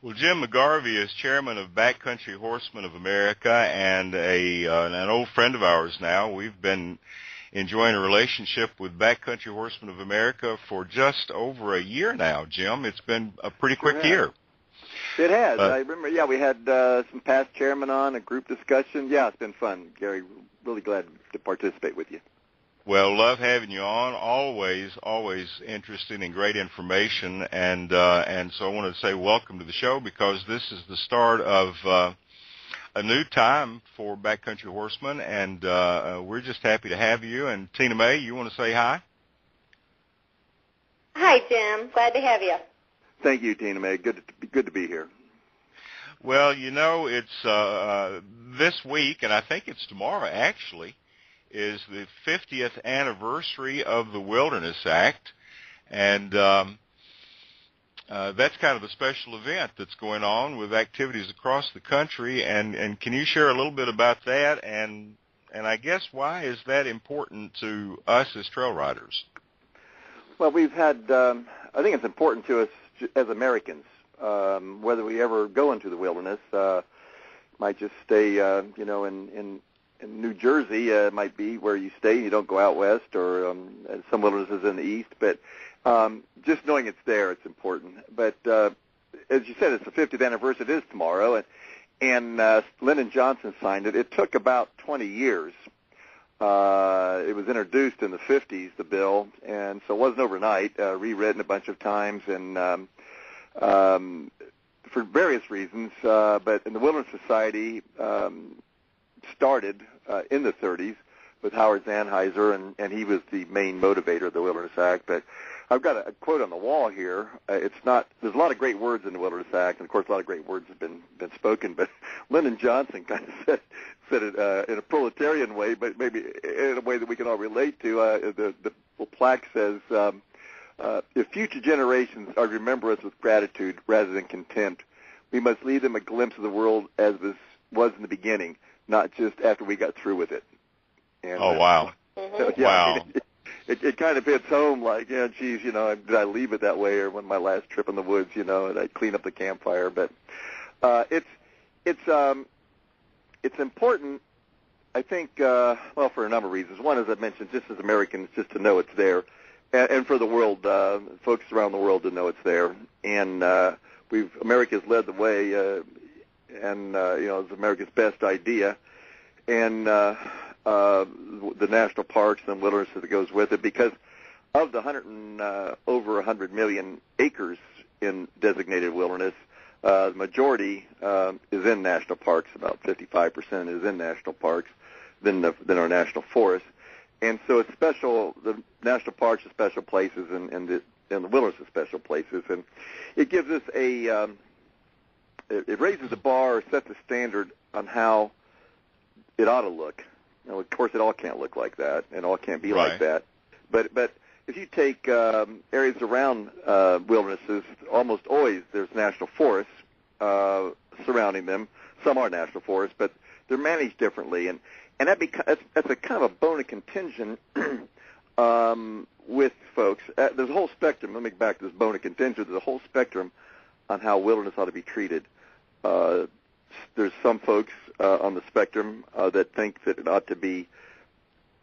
Well, Jim McGarvey is chairman of Backcountry Horsemen of America and an old friend of ours now. We've been enjoying a relationship with Backcountry Horsemen of America for just over a year now, Jim. It's been a pretty quick year. It has. I remember, we had some past chairmen on, a group discussion. Yeah, it's been fun, Gary. Really glad to participate with you. Well, love having you on. Always interesting and great information. And so I wanted to say welcome to the show because this is the start of a new time for Backcountry Horsemen, and we're just happy to have you. And Tina May, you want to say hi? Hi, Jim. Glad to have you. Thank you, Tina May. Good to be here. Well, it's this week, and I think it's tomorrow, actually, is the 50th anniversary of the Wilderness Act, and that's kind of a special event that's going on with activities across the country. And can you share a little bit about that? And I guess why is that important to us as trail riders? Well, we've had. I think it's important to us as Americans, whether we ever go into the wilderness. Might just stay, in New Jersey, it might be where you stay and you don't go out west, or some wildernesses in the east. But just knowing it's there, it's important. But as you said, it's the 50th anniversary. It is tomorrow, and Lyndon Johnson signed it. It took about 20 years. It was introduced in the 50s, the bill, and so it wasn't overnight, rewritten a bunch of times, and for various reasons. But in the Wilderness Society started in the 30s with Howard Zahniser, and he was the main motivator of the Wilderness Act. But I've got a quote on the wall here. There's a lot of great words in the Wilderness Act, and of course a lot of great words have been spoken, but Lyndon Johnson kind of said it in a proletarian way, but maybe in a way that we can all relate to. The plaque says, if future generations are to remember us with gratitude rather than contempt, we must leave them a glimpse of the world as this was in the beginning, not just after we got through with it. And, wow. Wow. It kind of hits home like, geez, did I leave it that way, or when my last trip in the woods, and I clean up the campfire. But it's important, I think, for a number of reasons. One, as I mentioned, just as Americans, just to know it's there, and for the world, folks around the world to know it's there. And America's led the way, it's America's best idea, and the national parks and wilderness that goes with it, because of the over 100 million acres in designated wilderness, the majority is in national parks. About 55% is in national parks than our national forests. And so it's special. The national parks are special places, and the wilderness are special places. And it gives us it raises the bar, sets the standard on how it ought to look. Of course, it all can't look like that, and all can't be like that. But if you take areas around wildernesses, almost always there's national forests surrounding them. Some are national forests, but they're managed differently, and that's a kind of a bone of contention with folks. There's a whole spectrum. Let me get back to this bone of contention. There's a whole spectrum on how wilderness ought to be treated. There's some folks on the spectrum that think that it ought to be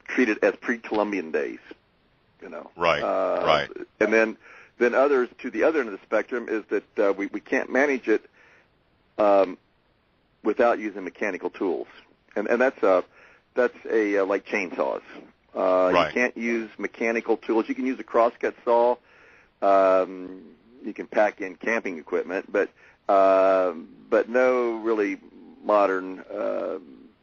treated as pre-Columbian days, Right. And then others to the other end of the spectrum is that we can't manage it without using mechanical tools, and that's like chainsaws. Right. You can't use mechanical tools. You can use a crosscut saw. You can pack in camping equipment, but no really modern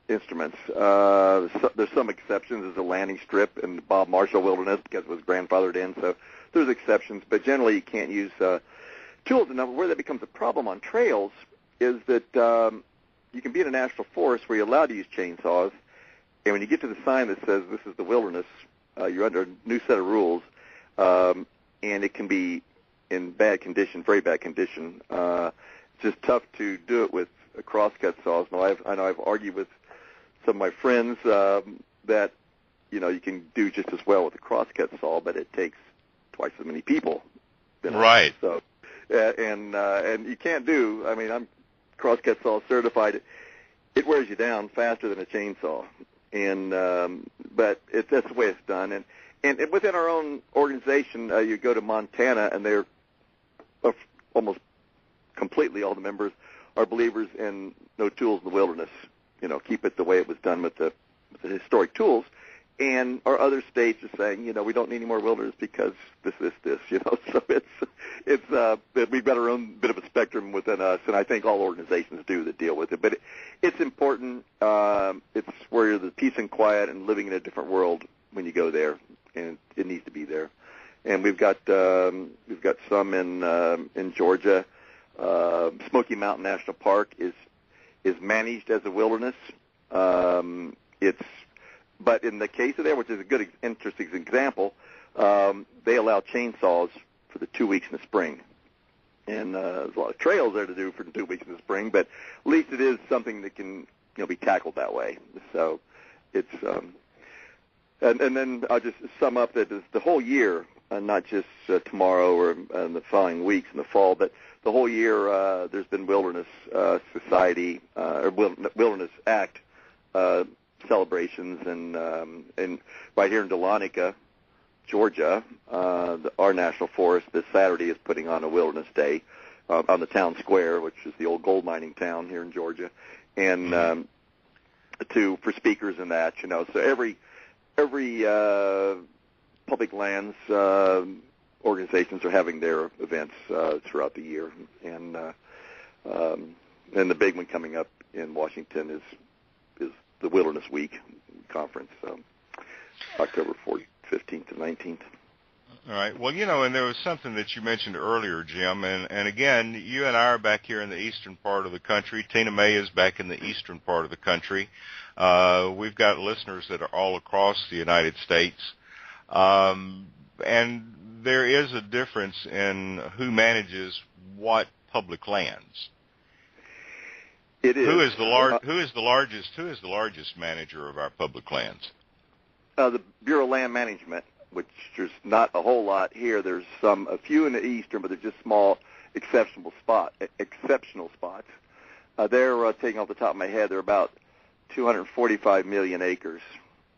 instruments. There's some exceptions. There's a landing strip in the Bob Marshall Wilderness because it was grandfathered in, so there's exceptions. But generally, you can't use tools enough. Where that becomes a problem on trails is that you can be in a national forest where you're allowed to use chainsaws, and when you get to the sign that says this is the wilderness, you're under a new set of rules, and it can be in bad condition, very bad condition. It's just tough to do it with a crosscut saws. Now, I know I've argued with some of my friends that you can do just as well with a crosscut saw, but it takes twice as many people. Right. So and you can't do. I mean, I'm crosscut saw certified. It wears you down faster than a chainsaw, and but that's the way it's done. And within our own organization, you go to Montana, and they're almost completely all the members are believers in no tools in the wilderness. Keep it the way it was done with the historic tools. And our other states are saying, we don't need any more wilderness because this. So we've got our own bit of a spectrum within us, and I think all organizations do that deal with it. But it's important. It's where you're the peace and quiet and living in a different world when you go there, and it needs to be there. And we've got some in Georgia. Smoky Mountain National Park is managed as a wilderness. But in the case of there, which is a good, interesting example, they allow chainsaws for the 2 weeks in the spring. And there's a lot of trails there to do for the 2 weeks in the spring, but at least it is something that can be tackled that way. So it's and then I'll just sum up that the whole year, not just tomorrow or in the following weeks in the fall, but the whole year there's been Wilderness Society or Wilderness Act celebrations, and right here in Dahlonega, Georgia, our national forest this Saturday is putting on a Wilderness Day on the town square, which is the old gold mining town here in Georgia, and for speakers and that, so every public lands organizations are having their events throughout the year, and the big one coming up in Washington is the Wilderness Week conference, October 15th to 19th. All right. Well, and there was something that you mentioned earlier, Jim, and again, you and I are back here in the eastern part of the country. Tina May is back in the eastern part of the country. We've got listeners that are all across the United States, and there is a difference in who manages what public lands. It is. Who is the largest manager of our public lands? The Bureau of Land Management, which there's not a whole lot here. There's a few in the eastern, but they're just small, exceptional spots. They're taking off the top of my head. They're about 245 million acres.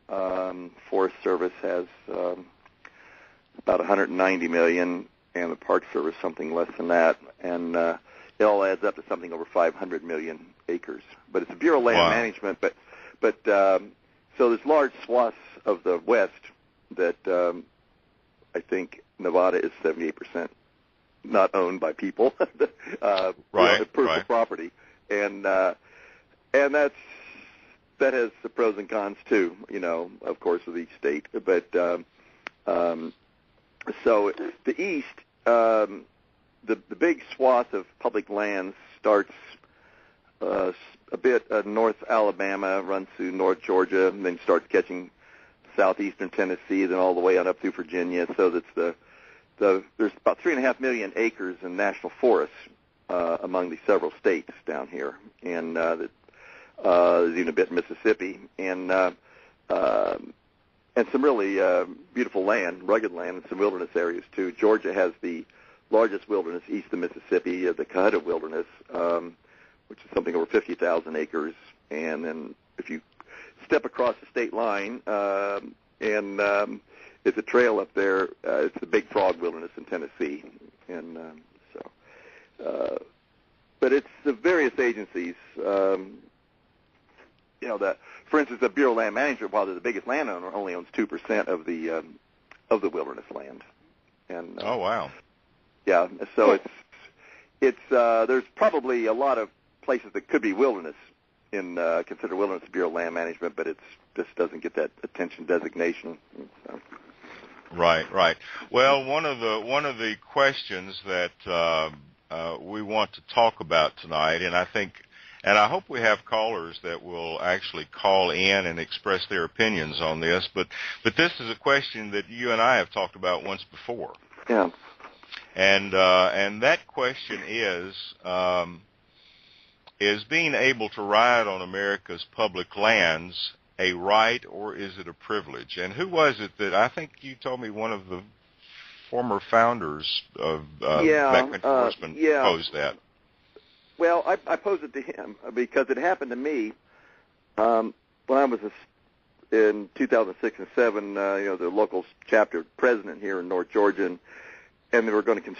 Forest Service has about 190 million, and the Park Service something less than that, and it all adds up to something over 500 million acres. But it's a Bureau of Land Management. But so there's large swaths of the West that I think Nevada is 78% not owned by people, personal property, and that has the pros and cons too. Of course, of each state. But so the East. The big swath of public lands starts a bit north Alabama, runs through North Georgia, and then starts catching southeastern Tennessee, then all the way on up through Virginia. So that's there's about 3.5 million acres in national forests among the several states down here, and there's even a bit in Mississippi, and some really beautiful land, rugged land, and some wilderness areas too. Georgia has the largest wilderness east of Mississippi, the Cahutta Wilderness, which is something over 50,000 acres. And then if you step across the state line, and it's a trail up there, it's the Big Frog Wilderness in Tennessee. And but it's the various agencies, that, for instance, the Bureau of Land Management, while they're the biggest landowner, only owns 2% of the wilderness land. And oh, wow. Yeah, so it's there's probably a lot of places that could be wilderness considered wilderness Bureau of Land Management, but it just doesn't get that attention designation. So. Right. Well, one of the questions that we want to talk about tonight, and I hope we have callers that will actually call in and express their opinions on this, but this is a question that you and I have talked about once before. Yeah. And that question is being able to ride on America's public lands a right, or is it a privilege? And who was it that, I think you told me one of the former founders of Backcountry Horsemen posed that. Well, I posed it to him because it happened to me when I was in 2006 and 7. The local chapter president here in North Georgia, and they were going to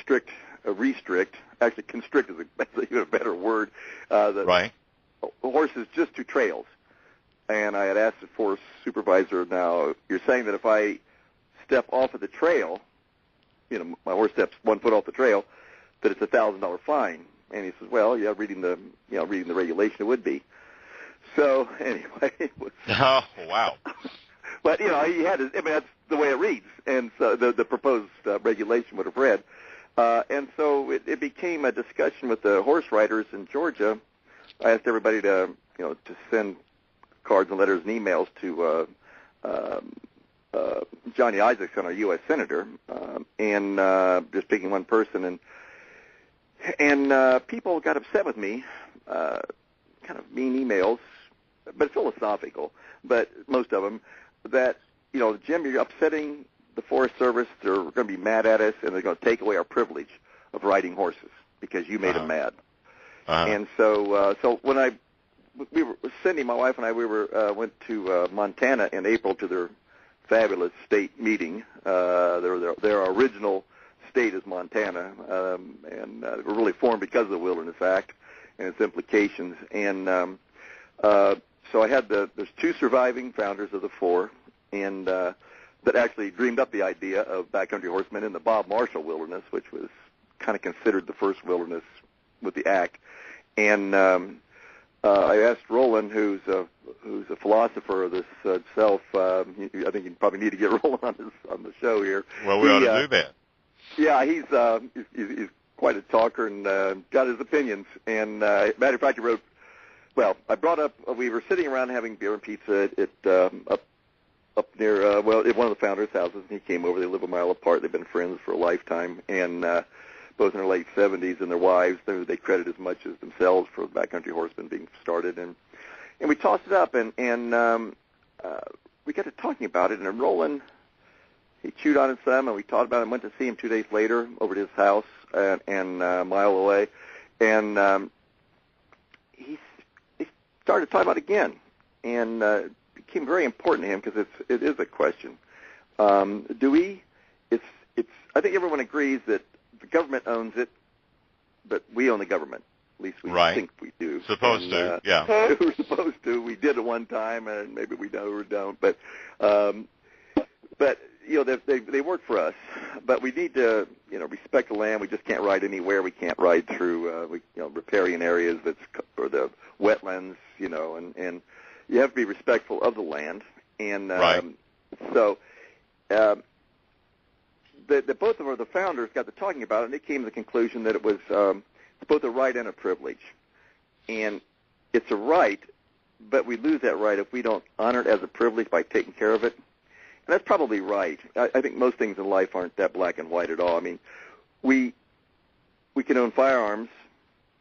restrict. Actually, constrict is even a better word. Right. Horses just to trails. And I had asked the forest supervisor, now, you're saying that if I step off of the trail, my horse steps 1 foot off the trail, that it's a $1,000 fine. And he says, well, yeah, reading the regulation, it would be. So anyway, it was. Oh, wow. But he had his. That's the way it reads, and so the proposed regulation would have read. And so it became a discussion with the horse riders in Georgia. I asked everybody to send cards and letters and emails to Johnny Isaacson, our U.S. Senator, and just picking one person, and people got upset with me, kind of mean emails, but philosophical, but most of them, that, Jim, you're upsetting the Forest Service. They're going to be mad at us, and they're going to take away our privilege of riding horses because you made them mad. And so when Cindy, my wife, and I, went to Montana in April to their fabulous state meeting. Their original state is Montana, and we're really formed because of the Wilderness Act and its implications. And so I had there's 2 surviving founders of the 4, and that actually dreamed up the idea of Backcountry Horsemen in the Bob Marshall Wilderness, which was kind of considered the first wilderness with the Act. And I asked Roland, who's a philosopher of this himself. I think you probably need to get Roland on the show here. Well, we ought to do that. Yeah, he's quite a talker and got his opinions. And matter of fact, he wrote. Well, I brought up. We were sitting around having beer and pizza up near at one of the founders' houses, and he came over. They live a mile apart. They've been friends for a lifetime, and both in their late 70s, and their wives, they credit as much as themselves for Backcountry Horsemen being started. And we tossed it up, and we got to talking about it, and Roland, he chewed on it some, and we talked about it and went to see him 2 days later over at his house and a mile away, and he started talking about it again, and it became very important to him because it is a question. I think everyone agrees that the government owns it, but we own the government. At least we think we do. Supposed to, yeah. We're supposed to. We did at one time, and maybe we don't or don't. But they work for us. But we need to, respect the land. We just can't ride anywhere. We can't ride through, riparian areas or the wetlands, and you have to be respectful of the land. And so. Both of the founders got to talking about it, and they came to the conclusion that it was both a right and a privilege. And it's a right, but we lose that right if we don't honor it as a privilege by taking care of it. And that's probably right. I think most things in life aren't that black and white at all. I mean, we can own firearms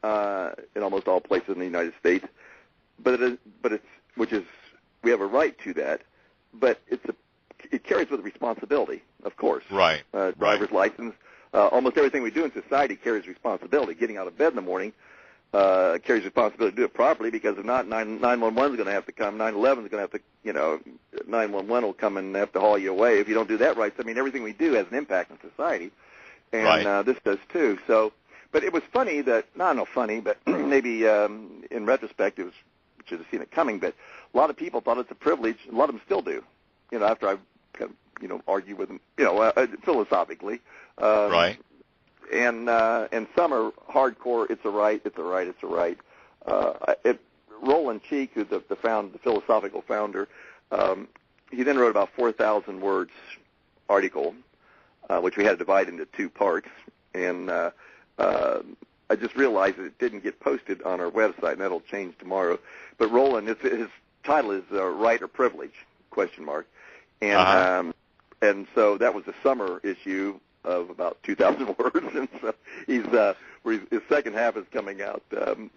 in almost all places in the United States, we have a right to that, but it carries with it responsibility, of course. Right. Driver's license. Almost everything we do in society carries responsibility. Getting out of bed in the morning carries responsibility to do it properly, because if not, 911 is going to have to come. 911 is going to have to, 911 will come and have to haul you away if you don't do that right. So, I mean, everything we do has an impact on society, and this does too. So, but it was funny that, not funny, but maybe in retrospect, it was, should have seen it coming, but a lot of people thought it's a privilege. A lot of them still do. After I've kind of, argue with them, philosophically. And some are hardcore. It's a right. It's a right. It's a right. Roland Cheek, who's the philosophical founder, he then wrote about 4,000 words article, which we had to divide into 2 parts. And I just realized that it didn't get posted on our website, and that'll change tomorrow. But Roland, his title is "Right or Privilege?" ? And so that was the summer issue of about 2,000 words, and so his second half is coming out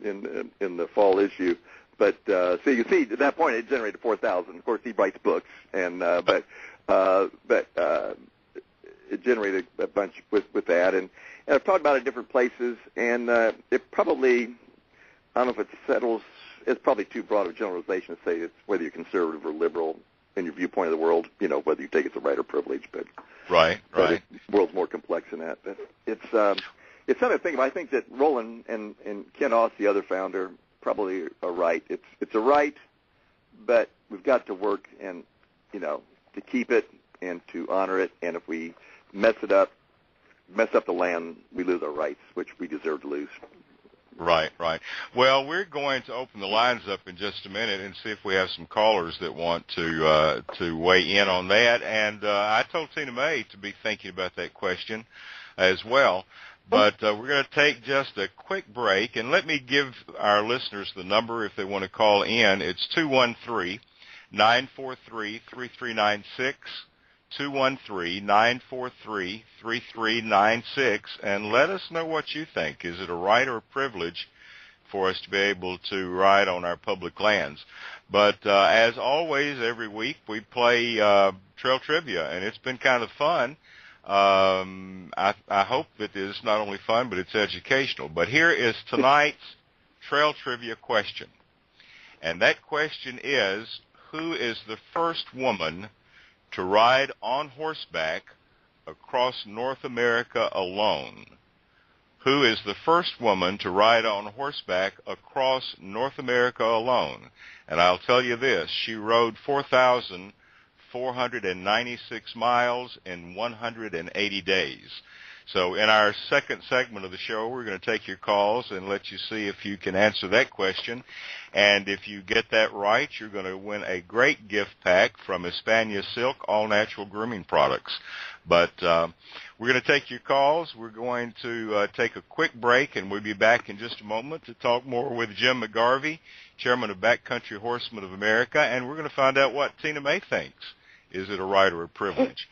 in the fall issue. But so you see, at that point, it generated 4,000. Of course, he writes books, and but it generated a bunch with that, and I've talked about it in different places, and it probably, I don't know if it settles. It's probably too broad a generalization to say it's whether you're conservative or liberal in your viewpoint of the world. Whether you take it as a right or privilege, but right. The world's more complex than that. But it's something to think about. I think that Roland and Ken Oss, the other founder, probably are right. It's a right, but we've got to work and to keep it and to honor it. And if we mess up the land, we lose our rights, which we deserve to lose. Right. Well, we're going to open the lines up in just a minute and see if we have some callers that want to weigh in on that. And I told Tina May to be thinking about that question as well. But we're going to take just a quick break, and let me give our listeners the number if they want to call in. It's 213-943-3396. 213-943-3396, and let us know what you think. Is it a right or a privilege for us to be able to ride on our public lands? But as always, every week we play trail trivia, and it's been kind of fun. I hope it is not only fun, but it's educational. But here is tonight's trail trivia question, and that question is, who is the first woman to ride on horseback across North America alone? Who is the first woman to ride on horseback across North America alone? And I'll tell you this, she rode 4,496 miles in 180 days. So in our second segment of the show, we're going to take your calls and let you see if you can answer that question. And if you get that right, you're going to win a great gift pack from Hispania Silk all-natural grooming products. But we're going to take your calls. We're going to take a quick break, and we'll be back in just a moment to talk more with Jim McGarvey, chairman of Backcountry Horsemen of America, and we're going to find out what Tina May thinks. Is it a right or a privilege?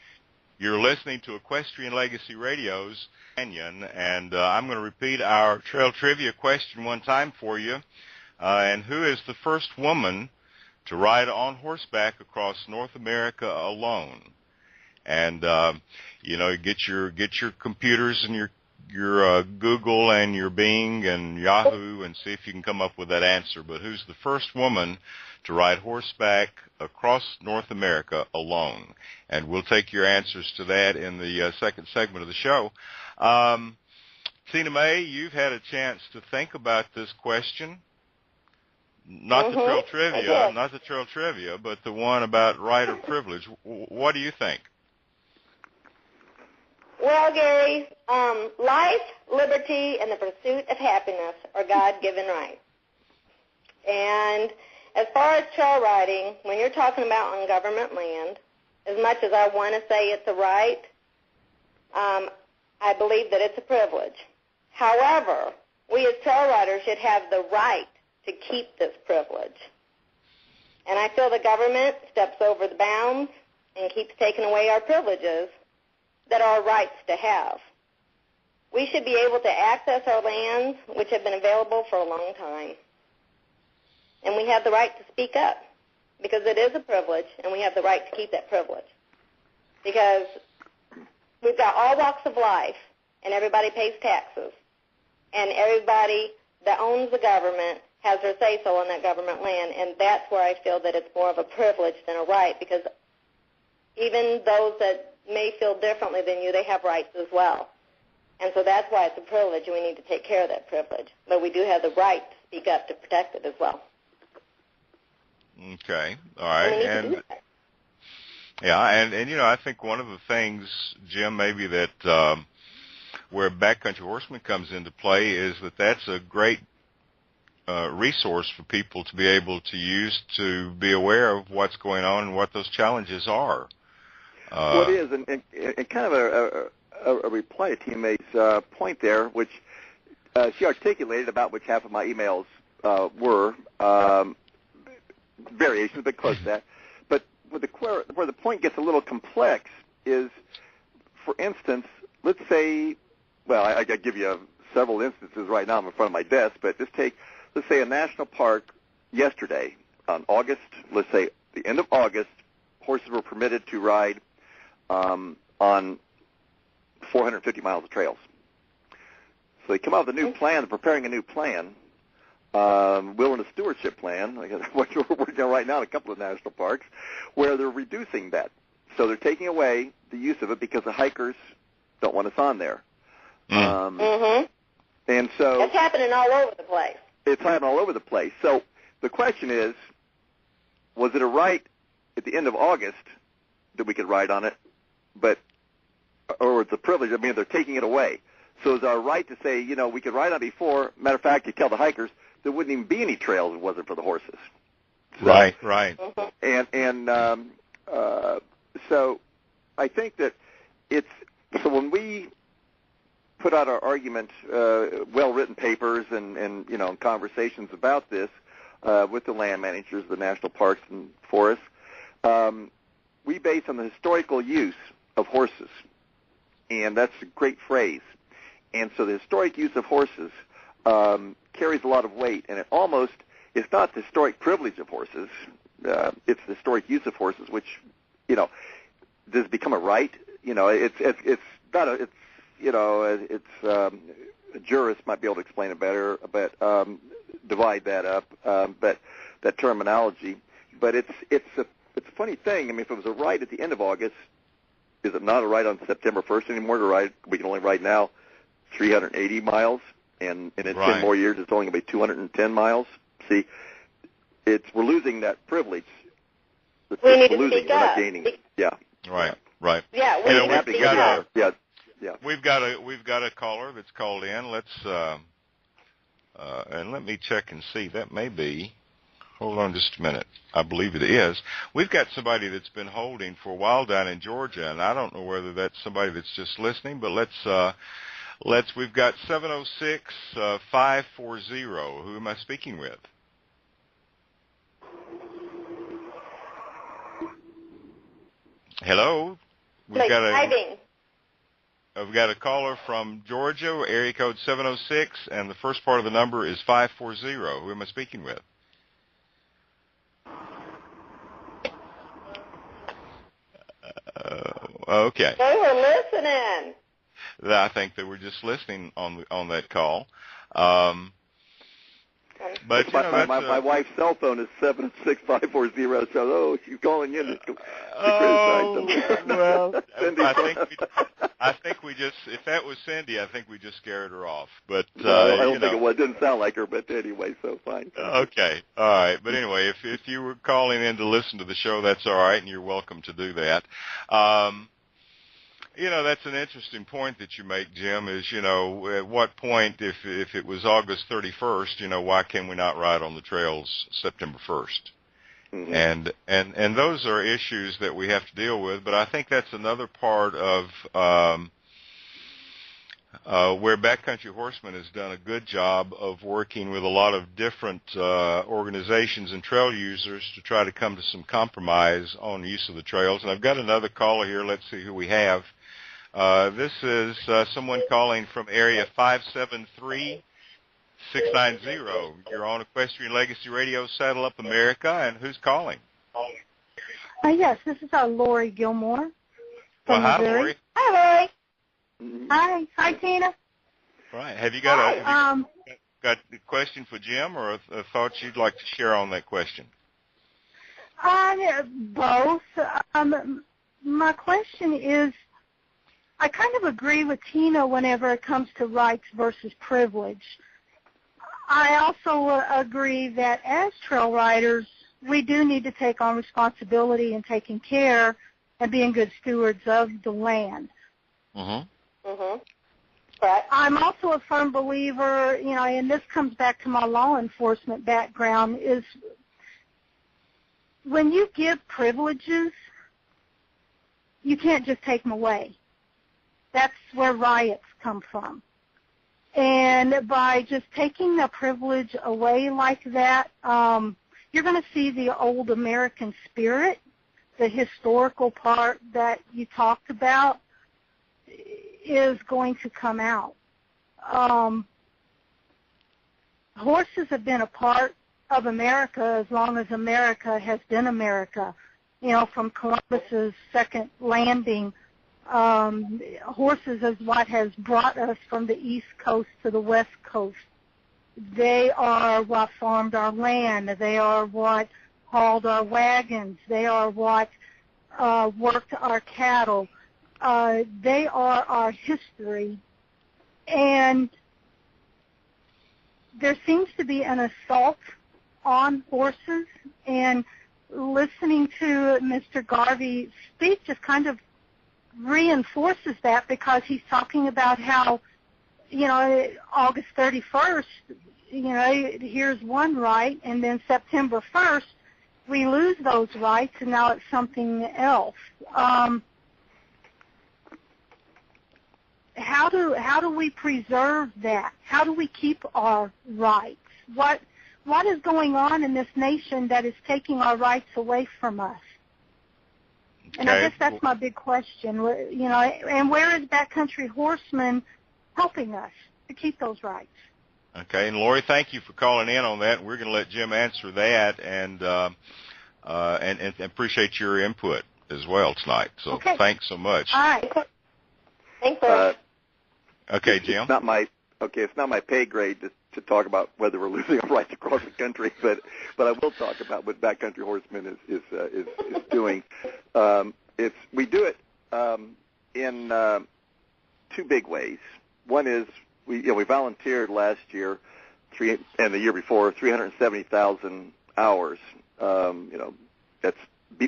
You're listening to Equestrian Legacy Radio's Canyon, and I'm going to repeat our trail trivia question one time for you. And who is the first woman to ride on horseback across North America alone? And get your computers and your Google and your Bing and Yahoo and see if you can come up with that answer. But who's the first woman to ride horseback across North America alone? And we'll take your answers to that in the second segment of the show. Tina May, you've had a chance to think about this question. Not the trail trivia, but the one about right or privilege. What do you think? Well, Gary, life, liberty, and the pursuit of happiness are God-given rights. And as far as trail riding, when you're talking about on government land, as much as I want to say it's a right, I believe that it's a privilege. However, we as trail riders should have the right to keep this privilege. And I feel the government steps over the bounds and keeps taking away our privileges that are our rights to have. We should be able to access our lands, which have been available for a long time. And we have the right to speak up because it is a privilege, and we have the right to keep that privilege. Because we've got all walks of life, and everybody pays taxes. And everybody that owns the government has their say-so on that government land, and that's where I feel that it's more of a privilege than a right, because even those that may feel differently than you, they have rights as well. And so that's why it's a privilege, and we need to take care of that privilege. But we do have the right to speak up to protect it as well. Okay, all right. And I think one of the things, Jim, maybe that where Backcountry Horseman comes into play is that that's a great resource for people to be able to use to be aware of what's going on and what those challenges are. Well, it is, and kind of a reply to Tina May's point there, which she articulated about which half of my emails were variations, but close to that. But where the point gets a little complex is, for instance, let's say, well, I give you several instances right now. I'm in front of my desk, but let's say a national park yesterday on August, let's say the end of August, horses were permitted to ride on 450 miles of trails. So they come out with a new plan. They're preparing a new plan, wilderness stewardship plan, what we're working on right now in a couple of national parks, where they're reducing that. So they're taking away the use of it because the hikers don't want us on there. And so it's happening all over the place. It's happening all over the place. So the question is, was it a right at the end of August that we could ride on it, or it's a privilege? I mean, they're taking it away. So is our right to say, we could ride on it before? Matter of fact, you tell the hikers there wouldn't even be any trails if it wasn't for the horses. So, right. So I think that so when we put out our argument, well-written papers and conversations about this with the land managers, the national parks and forests, we base on the historical use of horses, and that's a great phrase. And so the historic use of horses carries a lot of weight, and it's not the historic privilege of horses, it's the historic use of horses, which, does become a right. It's not a jurists might be able to explain it better, but divide that up, but that terminology. But it's a funny thing. I mean, if it was a right at the end of August, is it not a right on September 1st anymore to ride? We can only ride now 380 miles, and in 10 more years it's only going to be 210 miles. See, we're losing that privilege. We need to losing. speak We're up. not gaining it. Yeah. Right. Yeah, we need to speak up. Yeah. We've got a caller that's called in. Let's and let me check and see. That may be. Hold on just a minute. I believe it is. We've got somebody that's been holding for a while down in Georgia, and I don't know whether that's somebody that's just listening, but we've got 706-540. Who am I speaking with? Hello? We've got a caller from Georgia, area code 706, and the first part of the number is 540. Who am I speaking with? Okay. They were listening. I think they were just listening on that call. But my wife's cell phone is 706-540, so she's calling in to criticize them. Well, I think we just, if that was Cindy, I think we just scared her off. But I don't think it was. It didn't sound like her, but anyway, so fine. Okay, all right. But anyway, if you were calling in to listen to the show, that's all right, and you're welcome to do that. That's an interesting point that you make, Jim, is, at what point, if it was August 31st, why can we not ride on the trails September 1st? Mm-hmm. And those are issues that we have to deal with, but I think that's another part of where Backcountry Horsemen has done a good job of working with a lot of different organizations and trail users to try to come to some compromise on use of the trails. And I've got another caller here. Let's see who we have. This is someone calling from area 573-690. You're on Equestrian Legacy Radio, Saddle Up America, and who's calling? Yes, this is Lori Gilmore from hi, Missouri. Lori. Hi, Lori. Hi, Tina. Right. Have you got got a question for Jim, or a thought you'd like to share on that question? Both. My question is, I kind of agree with Tina whenever it comes to rights versus privilege. I also agree that as trail riders, we do need to take on responsibility in taking care and being good stewards of the land. Mm-hmm. Mm-hmm. Right. I'm also a firm believer, and this comes back to my law enforcement background, is when you give privileges, you can't just take them away. That's where riots come from. And by just taking the privilege away like that, you're going to see the old American spirit, the historical part that you talked about, is going to come out. Horses have been a part of America as long as America has been America. From Columbus's second landing Horses is what has brought us from the East Coast to the West Coast. They are what farmed our land. They are what hauled our wagons. They are what worked our cattle. They are our history. And there seems to be an assault on horses, and listening to Mr. Garvey speak just kind of reinforces that, because he's talking about how, August 31st, here's one right, and then September 1st, we lose those rights, and now it's something else. How do we preserve that? How do we keep our rights? What is going on in this nation that is taking our rights away from us? And I guess that's my big question. And where is Backcountry Horsemen helping us to keep those rights? Okay, and Lori, thank you for calling in on that. We're going to let Jim answer that, and appreciate your input as well tonight. So Thanks so much. All right. Thanks. Okay, Jim. It's not my pay grade to talk about whether we're losing our rights across the country, but I will talk about what Backcountry Horsemen is doing. We do it in two big ways. One is we volunteered last year, and the year before, 370,000 hours. That's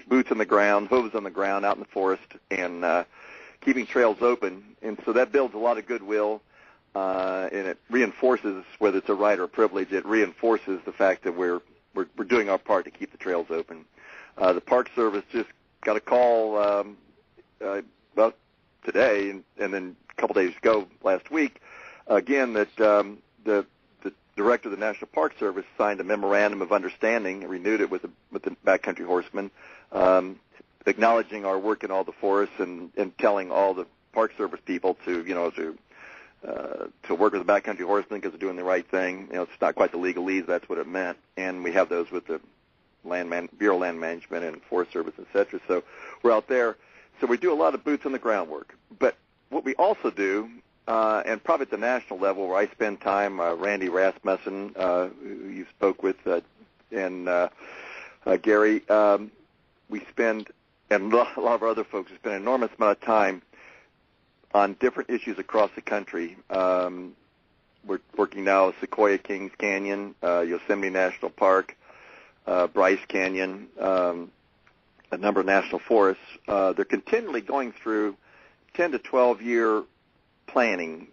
boots on the ground, hooves on the ground, out in the forest, and keeping trails open. And so that builds a lot of goodwill. And it reinforces, whether it's a right or a privilege, it reinforces the fact that we're doing our part to keep the trails open. The Park Service just got a call today, and then a couple days ago, last week, again, that the director of the National Park Service signed a memorandum of understanding and renewed it with the Backcountry Horsemen, acknowledging our work in all the forests and telling all the Park Service people to work with the Backcountry Horsemen because they're doing the right thing. It's not quite the legalese, that's what it meant. And we have those with the Bureau of Land Management and Forest Service, et cetera. So we're out there. So we do a lot of boots on the ground work. But what we also do, and probably at the national level where I spend time, Randy Rasmussen, who you spoke with, and Gary, we spend, and a lot of our other folks, spend an enormous amount of time on different issues across the country. We're working now with Sequoia Kings Canyon, Yosemite National Park, Bryce Canyon, a number of national forests. They're continually going through 10 to 12-year planning,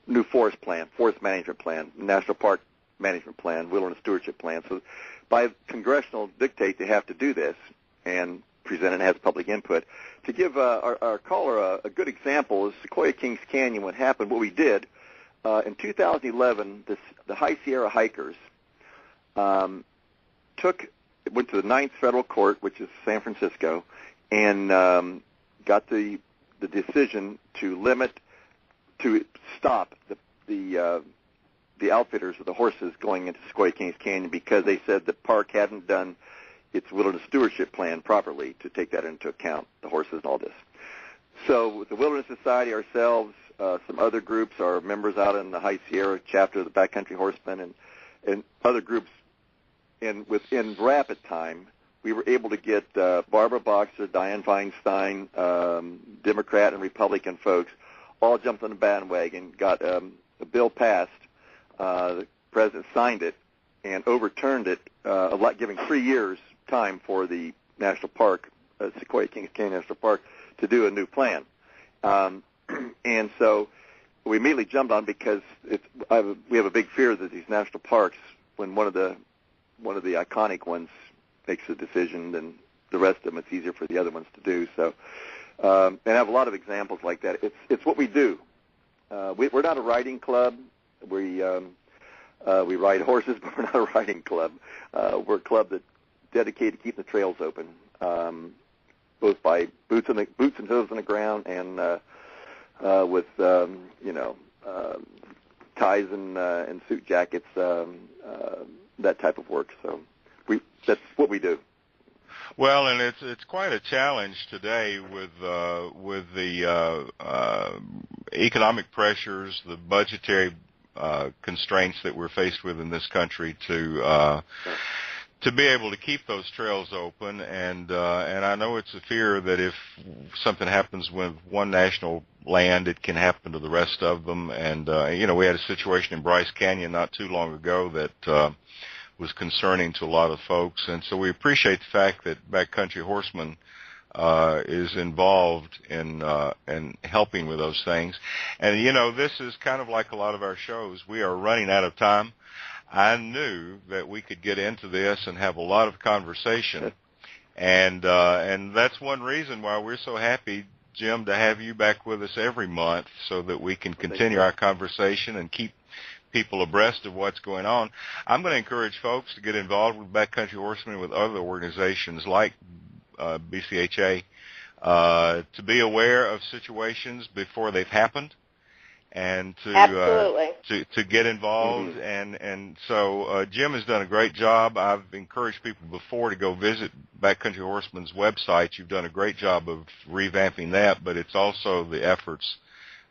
new forest plan, forest management plan, national park management plan, wilderness stewardship plan. So by congressional dictate, they have to do this and present and has public input. To give our caller a good example is Sequoia Kings Canyon. What happened, what we did, in 2011, the High Sierra hikers went to the 9th Federal Court, which is San Francisco, and got the decision to stop the outfitters of the horses going into Sequoia Kings Canyon because they said the park hadn't done its wilderness stewardship plan properly to take that into account, the horses and all this. So with the Wilderness Society, ourselves, some other groups, our members out in the High Sierra chapter of the Backcountry Horsemen, and other groups, and within rapid time, we were able to get Barbara Boxer, Dianne Feinstein, Democrat and Republican folks, all jumped on the bandwagon, got a bill passed. The president signed it and overturned it, giving 3 years time for the national park, Sequoia Kings Canyon National Park, to do a new plan. And so we immediately jumped on because we have a big fear that these national parks, when one of the iconic ones makes a decision, then the rest of them, it's easier for the other ones to do. So, and I have a lot of examples like that. It's what we do. We're not a riding club. We ride horses, but we're not a riding club. We're a club that's dedicated to keeping the trails open, both by boots and hooves on the ground, and with ties and suit jackets, that type of work. So that's what we do. Well, and it's quite a challenge today with the economic pressures, the budgetary constraints that we're faced with in this country to be able to keep those trails open. And I know it's a fear that if something happens with one national land, it can happen to the rest of them. And we had a situation in Bryce Canyon not too long ago that was concerning to a lot of folks, and so we appreciate the fact that Backcountry Horsemen is involved in helping with those things. And this is kind of like a lot of our shows. We are running out of time. I knew that we could get into this and have a lot of conversation, and that's one reason why we're so happy, Jim, to have you back with us every month so that we can continue our conversation and keep people abreast of what's going on. I'm going to encourage folks to get involved with Backcountry Horsemen, with other organizations like BCHA, to be aware of situations before they've happened, and to get involved. And so Jim has done a great job. I've encouraged people before to go visit Backcountry Horsemen's website. You've done a great job of revamping that, but it's also the efforts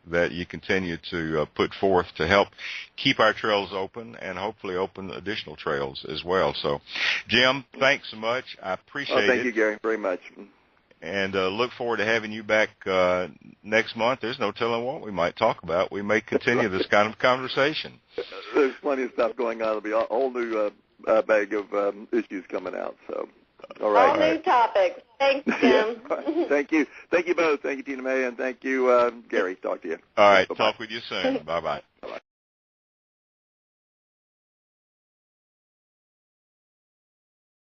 that you continue to put forth to help keep our trails open and hopefully open additional trails as well. So, Jim, thanks so much. I appreciate it. Thank you, Gary, very much. And look forward to having you back next month. There's no telling what we might talk about. We may continue this kind of conversation. There's plenty of stuff going on. There'll be a whole new bag of issues coming out. So, all right. All new topics. Thanks, Jim. Yeah. Thank you. Thank you both. Thank you, Tina May, and thank you, Gary. Talk to you. All right. Bye-bye. Talk with you soon. Bye-bye.